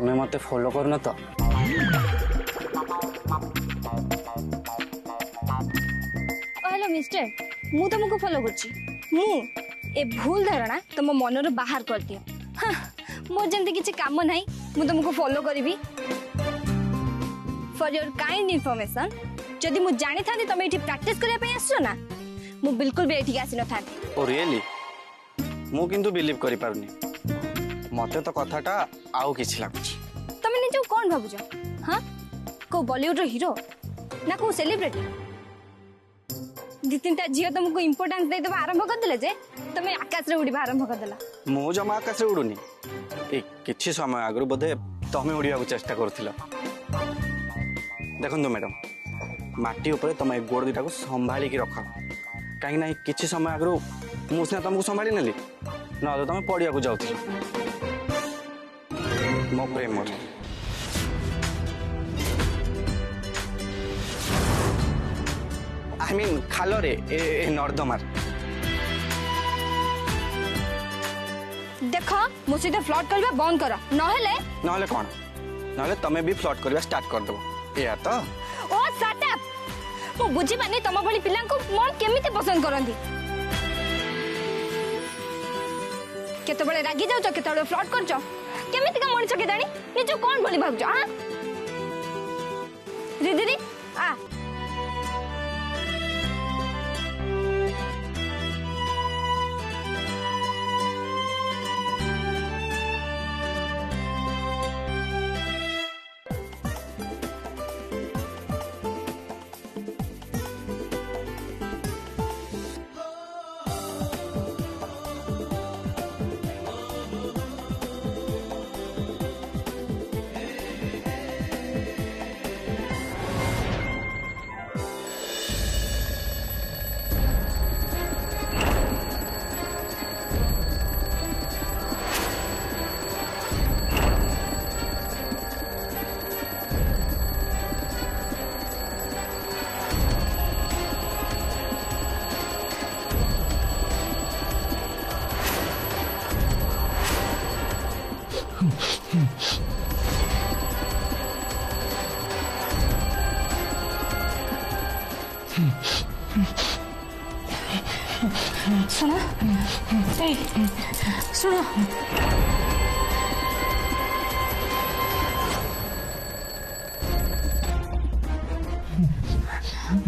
तमें मते फॉलो करना तो हेलो मिस्टर मु तुमको फॉलो करछि मु ए भूल धारणा तुम मनर बाहर कर दियो हाँ, मोर जंती किछि काम नाही मु तुमको फॉलो करिवि फॉर योर काइंड इन्फॉर्मेशन जदि मु जानि थांती तुम एठी प्रैक्टिस करिया पे आसो ना मु बिल्कुल भी एठी आसी न थांती ओ रियली मु किंतु बिलीव करि पारुनी मते तो कथाटा आउ किछि लागुछि तुम निजो कोन भाबुछ हां को बॉलीवुड रो हीरो ना को सेलिब्रिटी दी तीनटा झियो तुमको इंपोर्टेंस दे देबा आरंभ कर देले जे तुम आकाश रे उड़ीबा आरंभ कर देला मु जमा आकाश रे उडुनी ए किछि समय आगरु बदे तमे उड़िया को चेष्टा करथिला देखो मैडम माटी ऊपर तुम गोड़ दुटा को संभाली की रख कहीं किसी समय आगु मुझे तुमको संभाली नेली ना तो तुम पड़िया को जाऊ मो प्रेम आई मीन खाल रे नर्दमार देख मो सहित फ्लर्ट करबा बंद कर नहेले नहेले कौन नहेले तमे भी फ्लर्ट करबा स्टार्ट कर देबो या तो ओ शट अप मो बुझी माने तम भली पिला को मन केमिति पसंद करंदी केते बळे रागी जाउ केते बळे फ्लर्ट करछ केमिति का मଣିଷ के दाणी निजो कोन भली भाबछ हां दीदी आ सुनो ए सुनो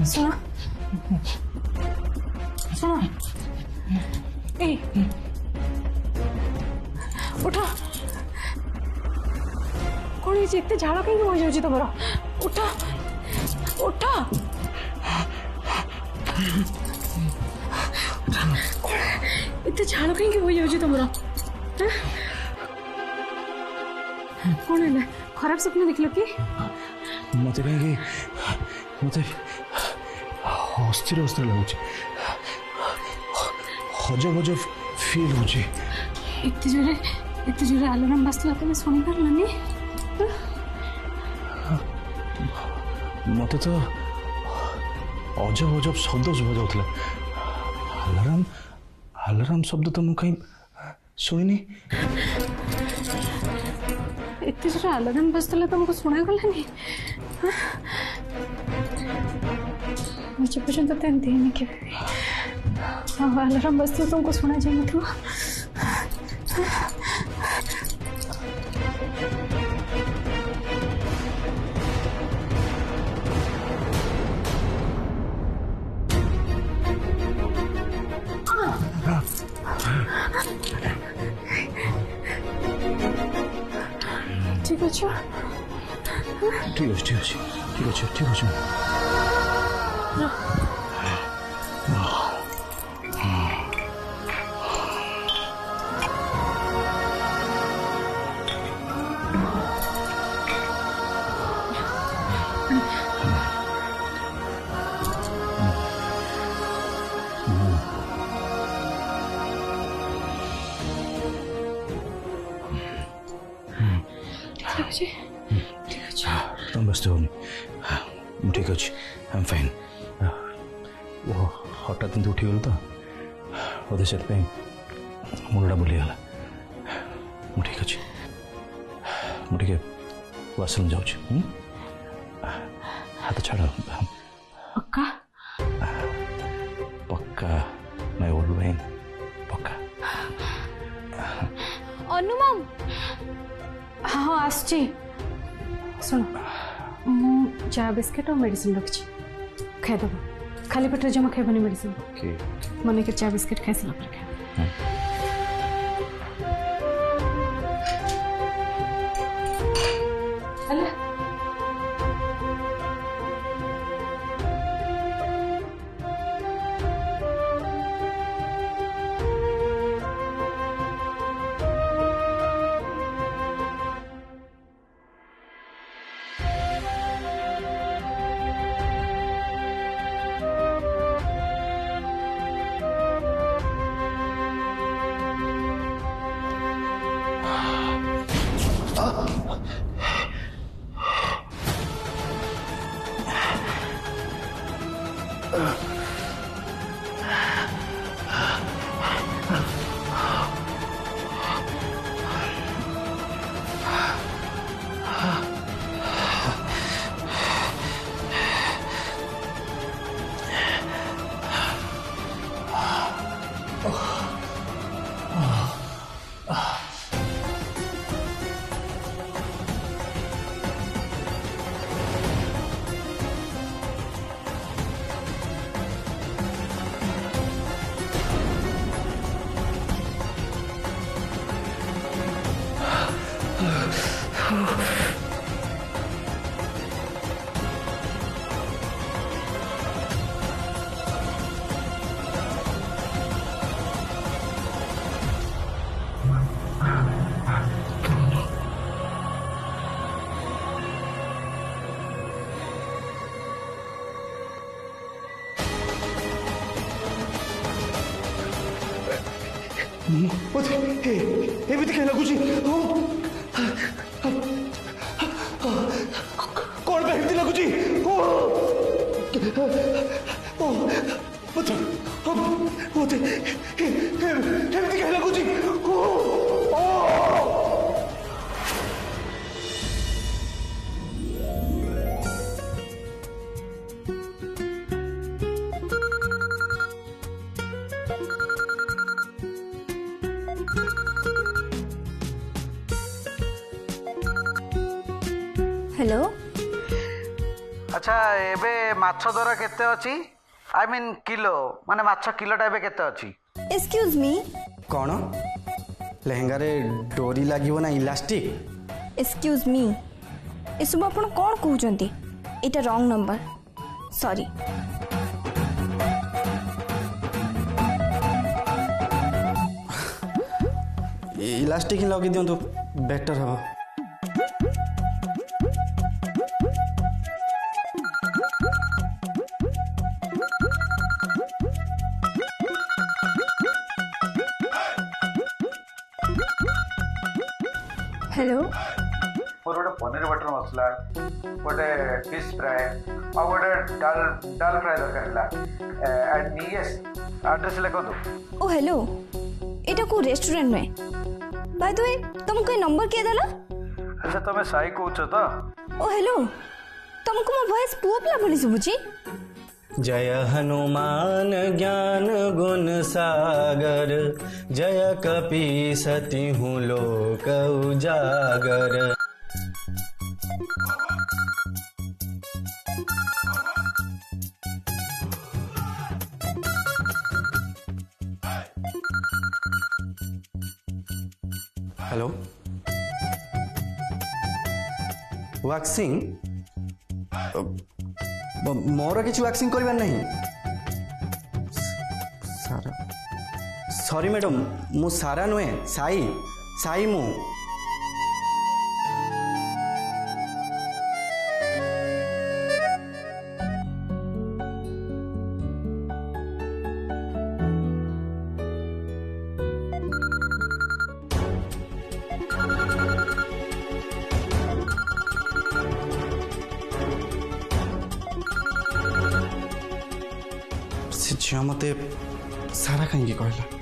सुनो सुनो ए उठो कौन ये इतने झाड़ कहीं हो जाऊँ तुम उठो उठो इतने झाड़ कहीं हो जाऊँ तुम कौन है खराब सपना देखल कि मत कहीं मत अस्थिर अस्थिर लगुच हजब हजब फील हो एत जोरे आलाराम बाजला तुम शुणी पारानी मत तो अजब अजब शब्द शुभा जाऊला आलाराम आलाराम शब्द तो मुझे कहीं शुणी एत जोरे आलाराम बाजला तुमको शुणा गलानी मुझे पर्यंत तो एमती है कि आलाराम बजते तुमको सुना जाए मतलब ठीक अच्छे ठीक अच्छे ठीक अच्छे ठीक अच्छे ठीक अच्छे तुम बसते हो नहीं ठीक अच्छे आई एम फाइन वो हठात एमती उठी गल तो बोधे से मुंडा बुलीगला ठीक अच्छे मुझे वाशरूम जाऊँ हाथ छाड़ पक्का पक्का मैं ओल्ड बहन पक्का अनु मम हाँ आसची सुन मु चा बिस्किट और मेडिसिन रखी खाईदेव खाली पेट जमा खाइबनी मेडिसिन मन के चा बिस्किट खाई सारा खाए एमती कहीं लगुच कौन एमती लगुच एमती कहीं लगुच हेलो अच्छा एबे माछ दर केते अछि आई मीन किलो माने माछ किलोटा एबे केते अछि एक्सक्यूज मी कौन लेहेंगा रे डोरी लगे ना इलास्टिक एक्सक्यूज मी ए सब आपण कोन कहउचंती एटा रॉन्ग नंबर सॉरी इलास्टिक ही लगे दिंतु बेटर हम हेलो मोर गोटे पनीर बटर मसला गोटे फिश फ्राए और गोटे डाल फ्राए दरकार एंड यस एड्रेस लिखो ओ हेलो एटा को रेस्टोरेंट में बाय द वे तुमको ए नंबर किए देला अच्छा तुम साई कहूच तो ओ हेलो तुमको मो वॉइस पुआ पिला भली सुबुची जय हनुमान ज्ञान गुण सागर जय कपी सती हूँ लोक उजागर हेलो वैक्सिंग मोर किसी वैक्सिंग करवार नहीं सारा सॉरी मैडम मु सारा नुहे साई साई मु से झील मत सारा कहीं कहला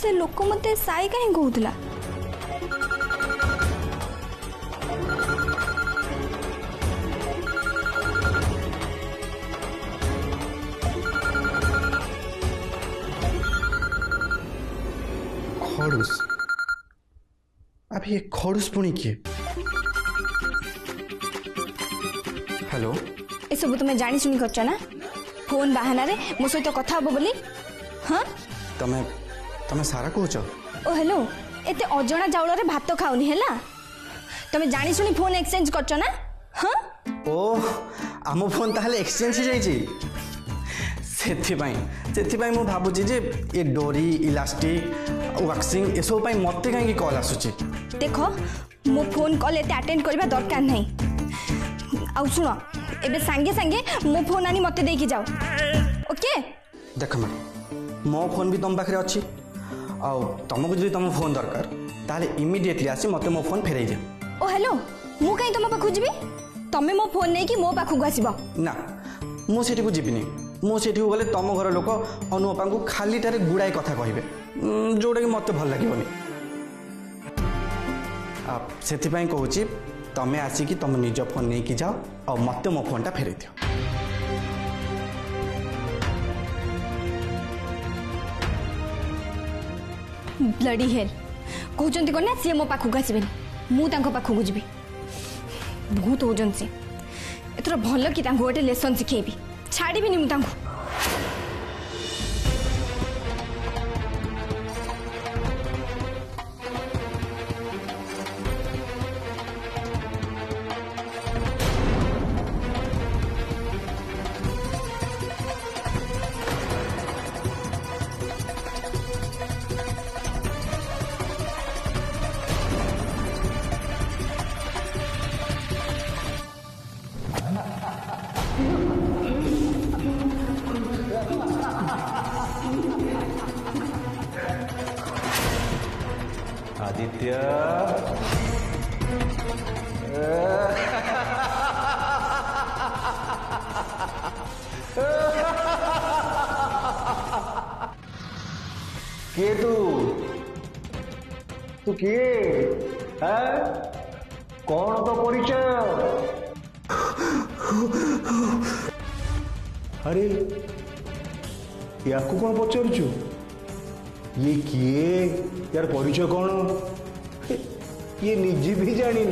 से लोक मते साई कहीं कहूला खड़ूस अब ये खड़ूस पुणी किए हेलो ए सब तुम जानी सुनी करछ ना फोन बहाना रे मो सहित कथा हबो बोली हाँ तमे तमे सारा कहूच ओ हेलो एते अजणा चाउल रे भात खाउनी हैला तुम जानी सुनी फोन एक्सचेंज करछ ना हाँ ओ आम फोन ताहले एक्सचेंज हो जाइए से मु भावुची जे ये डोरी इलास्टिक वैक्सिंग एसबू मत कहीं कॉल आसूची देख मो फोन कॉल एते अटेंड करबा दरकार नहीं आउ सुनो एबे संगे संगे मो फोन आनी मते देकी जाओ ओके देख मैडम मो फोन भी तुम पाखे अच्छी आउ तुमको जो तुम फोन दरकार ताहले इमिडिएटली आसी मते मो फोन फेरई दे ओ हेलो मु कहीं तुम पाखु जीबी तमे मो फोन नहीं कि मो पाखु आसीबो ना मु सेठी को जीविनी मु सेठी को गले तुम घर लोक अनुपा को खालीटारे गुड़ाए कथा कहे जोटा कि मत भल लगे से कहूँ तमें आसिकी तुम निज फोन नहीं कि जाओ और मत मो फोन टा फेर दियो ब्लडी हेल कहते कौन ना सी मो पाखक आसबेनि मुझे पाखक जी बहुत ओजन सी एथर भल कि गोटे लेसन शिखेबी छाड़बी मुझे आदित्य किए तू किए कौन तो परिचय अरे या कौन पचारुचु ये किए यार परिचय कौन ये निजी भी जानी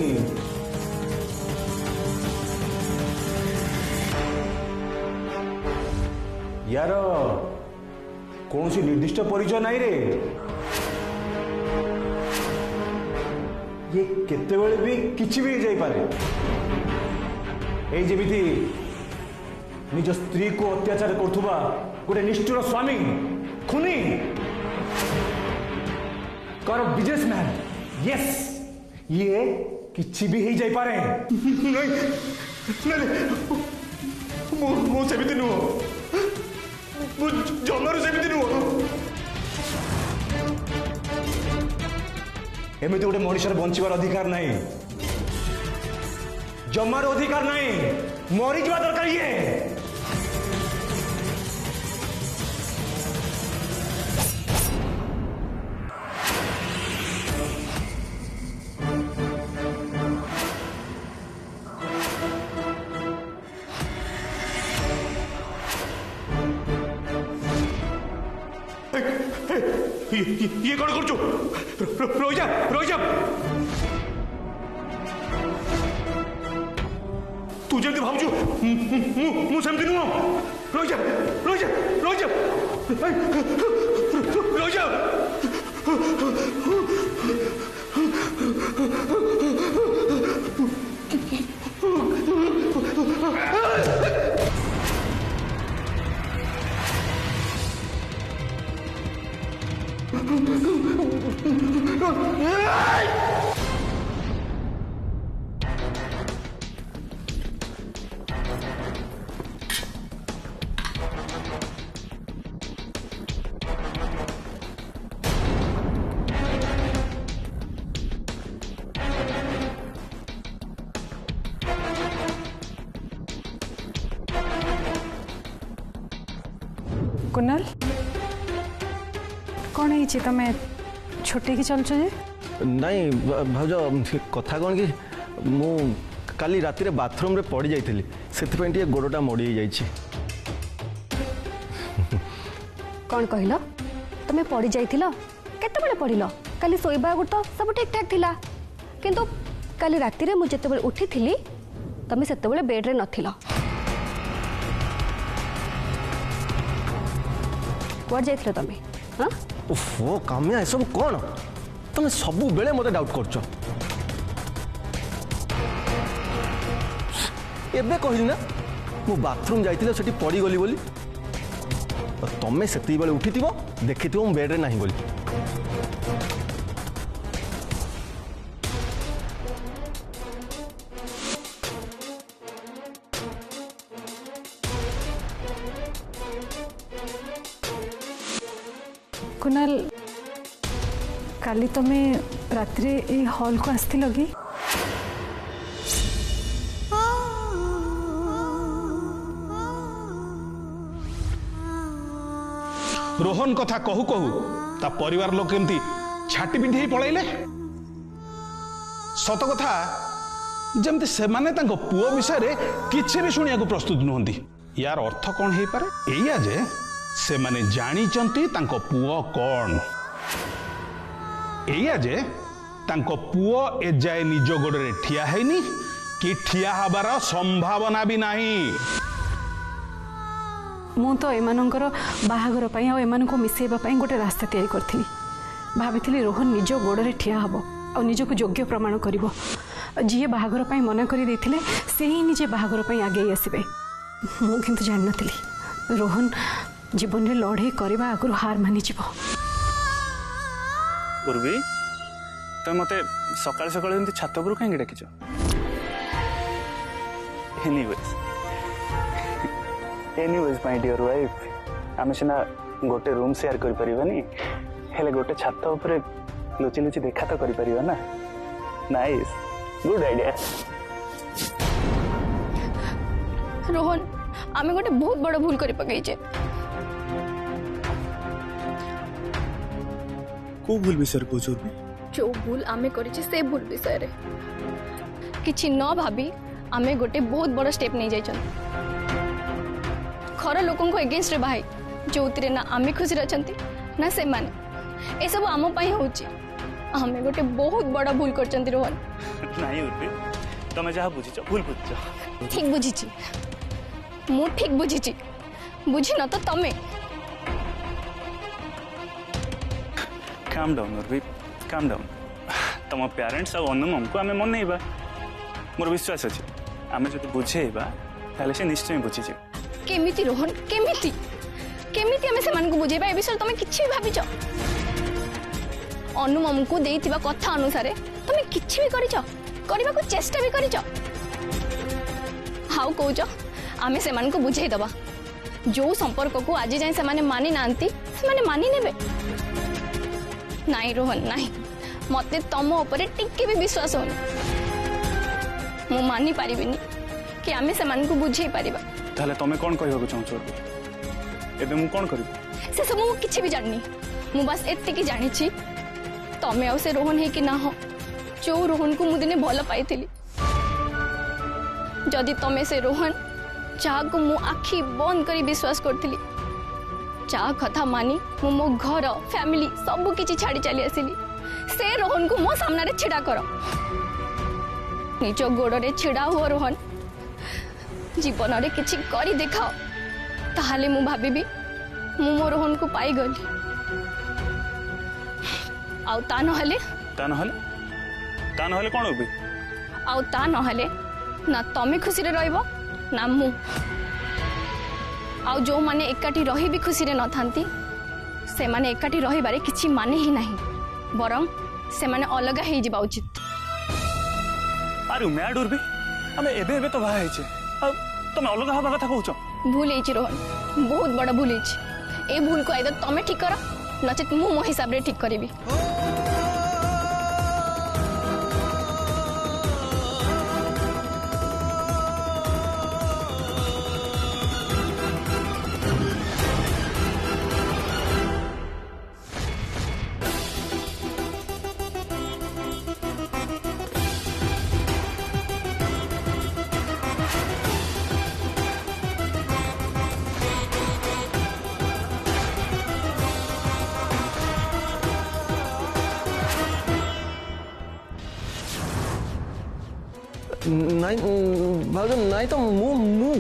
यार कौन सी निर्दिष्ट परिचय नहीं रे ये केते बेले भी किछि भी जाई पारे ए जेमिति निज स्त्री को अत्याचार करथुबा गोटे निष्ठुर स्वामी खुनी कर बिजनेसमैन यस ये किछि भी हो जाई पारे नहीं सेमिति नुह जमारू सेमिति नुह एमती गोटे मनुष्य बंचार अधिकार नहीं जमार अधिकार नहीं मरी जा दरकार ये ये कौन कर रोजा तू जल्दी भावजु मु सेमती नुह रोजा कुणाल कौन है तमें छोटे की चलुच जे नहीं भाज कथा कौन कि मु काली राति बाथरूम रे पड़ जाइली से गोड़टा मोड़ी जाइए। कौन कहल तुम्हें पड़ी जाइथिलो केतेबेले पड़िलो काली सोइबा आगु तो सब ठीक ठाक थिला किंतु काली राति रे मु जेतेबेले उठी थिली तमे सेतेबेले बेड रे नथिलो कुआड जाइथिलो तमे हां ओफो काम्या ए सब कौन तुम सब बेले मते डाउट करछ एबे कहली ना मु बाथरूम जाइथिलो सेठी पड़ी गली बोली तमें से उठी देखी मु बेड्रे ना बोली कुणाल काली तमें रात्रि ए हॉल को आसती लगी रोहन कथा कहू कहू ता परिवार लोक केमती छाटी पिंधि पळैले सत कथा जेमती से माने तांको पुओ विषय रे किछि भी सुनिया को प्रस्तुत नहंती यार अर्थ कोन हेई पारे एया जे से माने जानी चंती तांको पुओ कोन एया जे तांको पुओ ए जाय निज गोडरे ठिया हैनी कि ठिया हबार संभावना भी नाही मु तो एमानंकर बाहागर पई आ एमानको मिसेबा पई गोटे रास्ता तैयारी करथिली भाबिथिली रोहन निज गोड़े ठिया हबो आ निजको योग्य प्रमाण करिवो जी बाहागर पई मना करि देथिले से ही निजे बाहागर पई आगे आसीबे मु किंतु जान नथिली रोहन जीवन रे लड़ाई करबा आगु हार मानि जीवो पूर्वी तो मते सकाळ सकाळ एंती छात पर काहे डाकिछ एनीवेज माय डियर वाइफ आमे सिना गोटे रूम शेयर करि परिबानी हेले गोटे छात ऊपर लुचि लुचि देखा तो करि परिबा ना नाइस गुड आइडिया रोहन आमे गोटे बहुत बड़ भूल करि पकैछे को भूल विषय पूछो जो भूल आमे करिछे से भूल विषय रे किछि न भाबी आमे गोटे बहुत बड़ स्टेप नै जाइछन घर लोकों को एगेंस्ट रे भाई जो उतरे ना आमे खुशी रहचंती ना से माने ए सब आम पई होची आमे गोटे बहुत बड़ा भूल करचंती रोहन नहीं उर्बी तमे जहा बुझिछ भूल बुझिछ ठीक बुझिछि मु ठीक बुझिछि बुझि न तो तमे काम डाउन उर्बी काम डाउन तम पेरेंट्स और अनुमम को आमे मन नैबा मोर विश्वास अछि आमे जति बुझेबा ताले से निश्चय बुझिछ केमिति रोहन केमिति केमिति हमें से मन को बुझेबा ए विषय तमे किछि भाबिछ अनुमम को देइतिबा कथा अनुसार तमे किछि भी करिछ करबा को चेष्टा भी करिछ हाउ कहूछ आमे से मन को बुझेई दबा जो संपर्क को आज जाए से माने मानि नांती से माने मानि नेबे नाही रोहन नाही मते तम ऊपर टिके भी विश्वास होनी मु मानि पारिबिनी कि आमे से मन को बुझेई पारिबा ताले तमे कोन कहबो चाहछो एबे मु कोन करबो से सब मु किछि भी जाननी मु बस एत्ते की जानी छी तमे औ से रोहन है कि ना हो जो रोहन को मु दिने भल पाइथिली जदि तमे से रोहन चाह को मु आखी बंद करी विश्वास करथिली चाह कथा मानी मु मो घर फैमिली सब किछि छाड़ी चली आसिली से रोहन को मो सामने रे छिड़ा करो निजो गोड़ रे छिड़ा हो रोहन जीवन रे किछि करी देखाओ ताहाले मु भाबिबी मु मो रोहन को पाई गली आउ ता नहले कोन होबी आउ ता नहले ना तमे खुशी रे रहइबो ना मु आउ जो माने एकाठी रही भी खुशी रे न थांती से माने एकाठी रहिबारे किछि माने ही नाही बरं से माने अलग हे जिबा उचित आरु मैड उर्बी हमें एबे एबे तो भा हेचे तमे अलग हबा कथा कहउछ भूल हेछि रोहन बहुत बड़ा भूल हेछि ए भूल को आइदर तमे ठीक करो नचेत मु मो हिसाब रे ठीक करिबी ନାଇଁ ଭାଉଜ ନାଇଁ ତ ମୁଁ ମୁଁ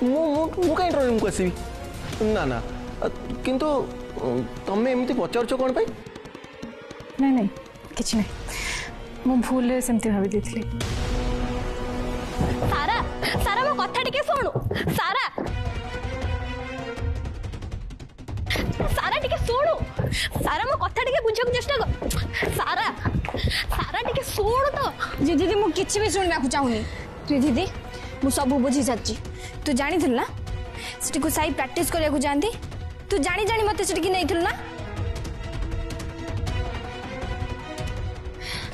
ମୁଁ ମୁଁ କାହିଁ ଡ୍ରଇଂ ରୁମକୁ ଆସିବି ନା ନା କିନ୍ତୁ ତମେ ଏମିତି ପଚାରୁଛ କ'ଣ ପାଇଁ ନାଇଁ ନାଇଁ କିଛି ନାହିଁ ମୁଁ ଭୁଲରେ ସେମିତି ଭାବି ଦେଇଥିଲି ସାରା ସାରା ମୋ କଥା ଟିକେ ଶୁଣୁ ସାରା ସାରା ଟିକେ ଶୁଣୁ ସାରା ମୋ କଥା ଟିକେ ବୁଝିବାକୁ ଚେଷ୍ଟା କର ସାରା ସାରା ଟିକେ ଶୁଣୁ ତ ଯେ ଦିଦି ମୁଁ କିଛି ବି ଶୁଣିବାକୁ ଚାହୁଁନି ରେ ଦିଦି ମୁଁ ସବୁ ବୁଝି ସାରିଛି ତୁ ଜାଣିଥିଲୁ ନା ସେଠିକୁ ସାଇ ପ୍ରାକ୍ଟିସ୍ କରିବାକୁ ଯାଆନ୍ତି ତୁ ଜାଣି ଜାଣି ମତେ ସେଠିକି ନେଇଥିଲୁ ନା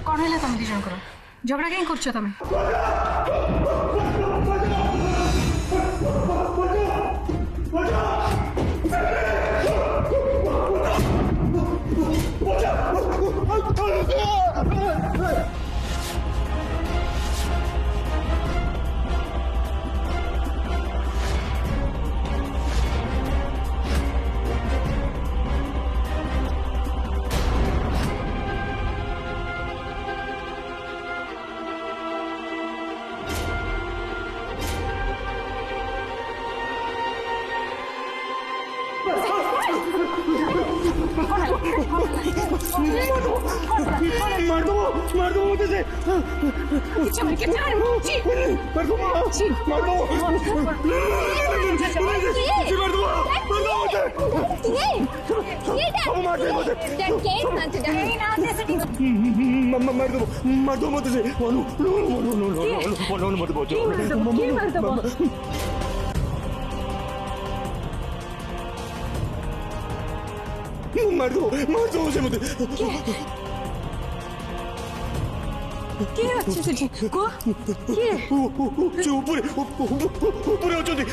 କ'ଣ ହେଲା ତମେ ଦି ଜଣଙ୍କର ଝଗଡ଼ା କାହିଁ କରୁଛ ତମେ मार दो मुझे से मार दो मुझे से मार दो मुझे मुझे କିଏ ଅଛି ସେଠି କୁହ କିଏ ऊपर अछंती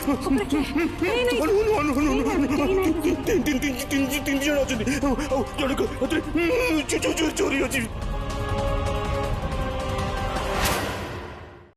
तीन जण अछंती चोरी अछि